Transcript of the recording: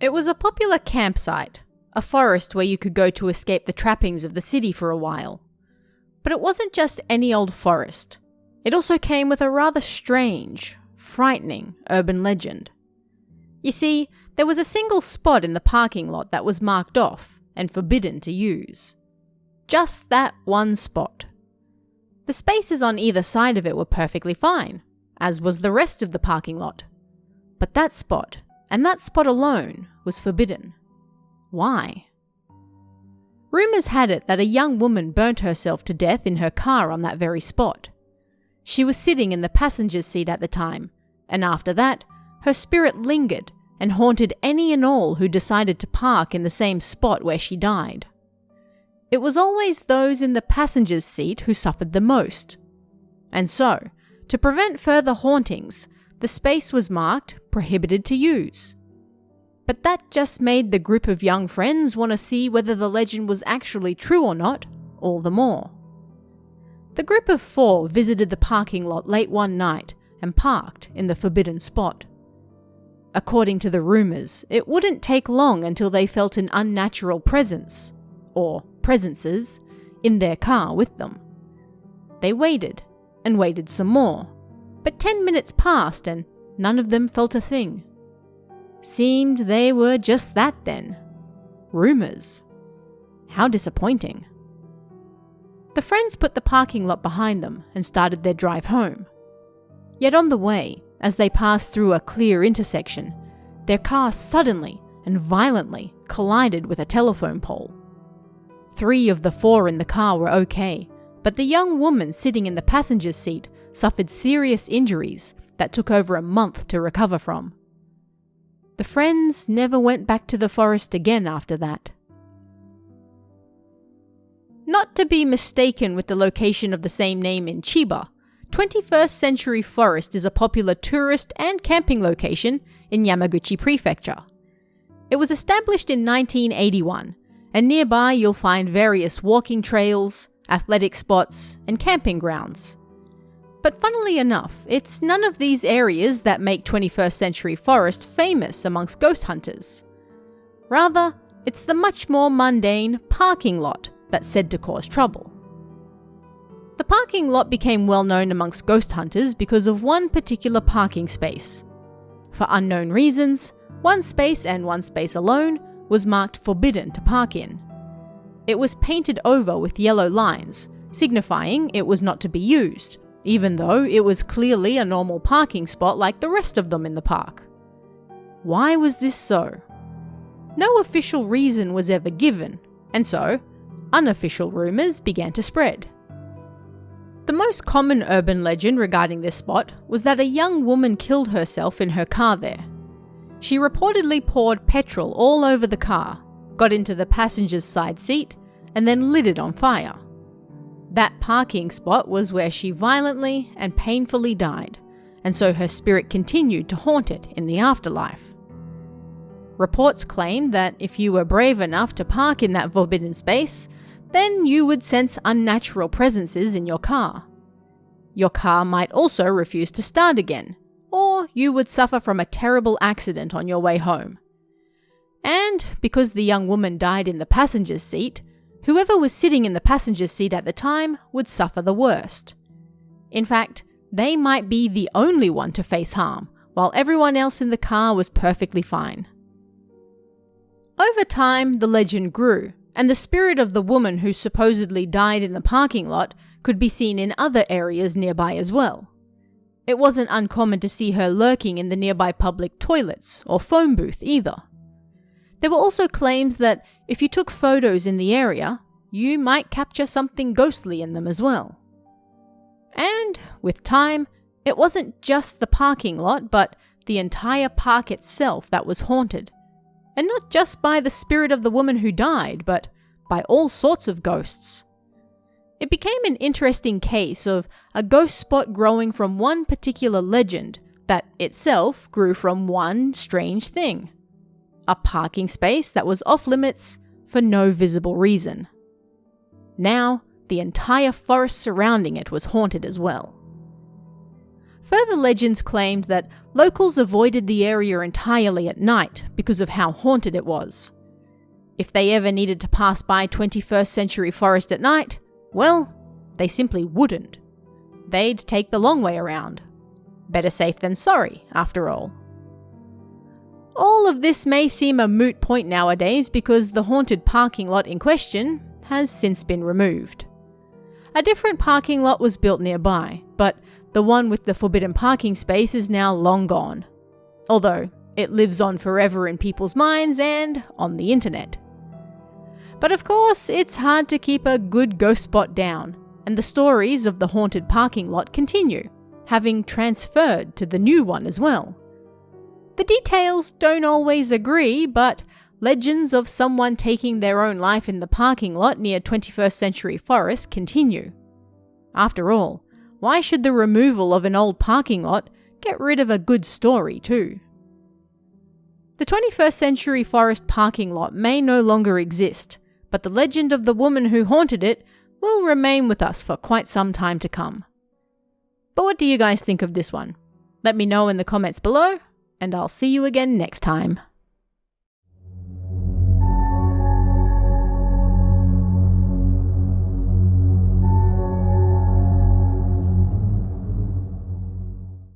It was a popular campsite, a forest where you could go to escape the trappings of the city for a while. But it wasn't just any old forest. It also came with a rather strange, frightening urban legend. You see, there was a single spot in the parking lot that was marked off and forbidden to use. Just that one spot. The spaces on either side of it were perfectly fine, as was the rest of the parking lot. But that spot, and that spot alone, was forbidden. Why? Rumours had it that a young woman burnt herself to death in her car on that very spot. She was sitting in the passenger's seat at the time, and after that, her spirit lingered and haunted any and all who decided to park in the same spot where she died. It was always those in the passenger's seat who suffered the most. And so, to prevent further hauntings, the space was marked prohibited to use. But that just made the group of young friends want to see whether the legend was actually true or not, all the more. The group of 4 visited the parking lot late one night and parked in the forbidden spot. According to the rumours, it wouldn't take long until they felt an unnatural presence, or presences, in their car with them. They waited, and waited some more, but 10 minutes passed and none of them felt a thing. Seemed they were just that then. Rumours. How disappointing. The friends put the parking lot behind them and started their drive home. Yet on the way, as they passed through a clear intersection, their car suddenly and violently collided with a telephone pole. 3 of the 4 in the car were okay, but the young woman sitting in the passenger's seat suffered serious injuries that took over a month to recover from. The friends never went back to the forest again after that. Not to be mistaken with the location of the same name in Chiba, 21st Century Forest is a popular tourist and camping location in Yamaguchi Prefecture. It was established in 1981, and nearby you'll find various walking trails, athletic spots, and camping grounds. But funnily enough, it's none of these areas that make 21st Century Forest famous amongst ghost hunters. Rather, it's the much more mundane parking lot that's said to cause trouble. The parking lot became well known amongst ghost hunters because of one particular parking space. For unknown reasons, one space and one space alone was marked forbidden to park in. It was painted over with yellow lines, signifying it was not to be used, even though it was clearly a normal parking spot like the rest of them in the park. Why was this so? No official reason was ever given, and so, unofficial rumours began to spread. The most common urban legend regarding this spot was that a young woman killed herself in her car there. She reportedly poured petrol all over the car, got into the passenger's side seat, and then lit it on fire. That parking spot was where she violently and painfully died, and so her spirit continued to haunt it in the afterlife. Reports claim that if you were brave enough to park in that forbidden space, then you would sense unnatural presences in your car. Your car might also refuse to start again, or you would suffer from a terrible accident on your way home. And because the young woman died in the passenger's seat, whoever was sitting in the passenger's seat at the time would suffer the worst. In fact, they might be the only one to face harm, while everyone else in the car was perfectly fine. Over time, the legend grew, and the spirit of the woman who supposedly died in the parking lot could be seen in other areas nearby as well. It wasn't uncommon to see her lurking in the nearby public toilets or phone booth either. There were also claims that if you took photos in the area, you might capture something ghostly in them as well. And, with time, it wasn't just the parking lot, but the entire park itself that was haunted. And not just by the spirit of the woman who died, but by all sorts of ghosts. It became an interesting case of a ghost spot growing from one particular legend that itself grew from one strange thing. A parking space that was off limits for no visible reason. Now, the entire forest surrounding it was haunted as well. Further legends claimed that locals avoided the area entirely at night because of how haunted it was. If they ever needed to pass by 21st Century Forest at night, well, they simply wouldn't. They'd take the long way around. Better safe than sorry, after all. All of this may seem a moot point nowadays because the haunted parking lot in question has since been removed. A different parking lot was built nearby, but the one with the forbidden parking space is now long gone. Although, it lives on forever in people's minds and on the internet. But of course, it's hard to keep a good ghost spot down, and the stories of the haunted parking lot continue, having transferred to the new one as well. The details don't always agree, but legends of someone taking their own life in the parking lot near 21st Century Forest continue. After all, why should the removal of an old parking lot get rid of a good story too? The 21st Century Forest parking lot may no longer exist, but the legend of the woman who haunted it will remain with us for quite some time to come. But what do you guys think of this one? Let me know in the comments below, and I'll see you again next time.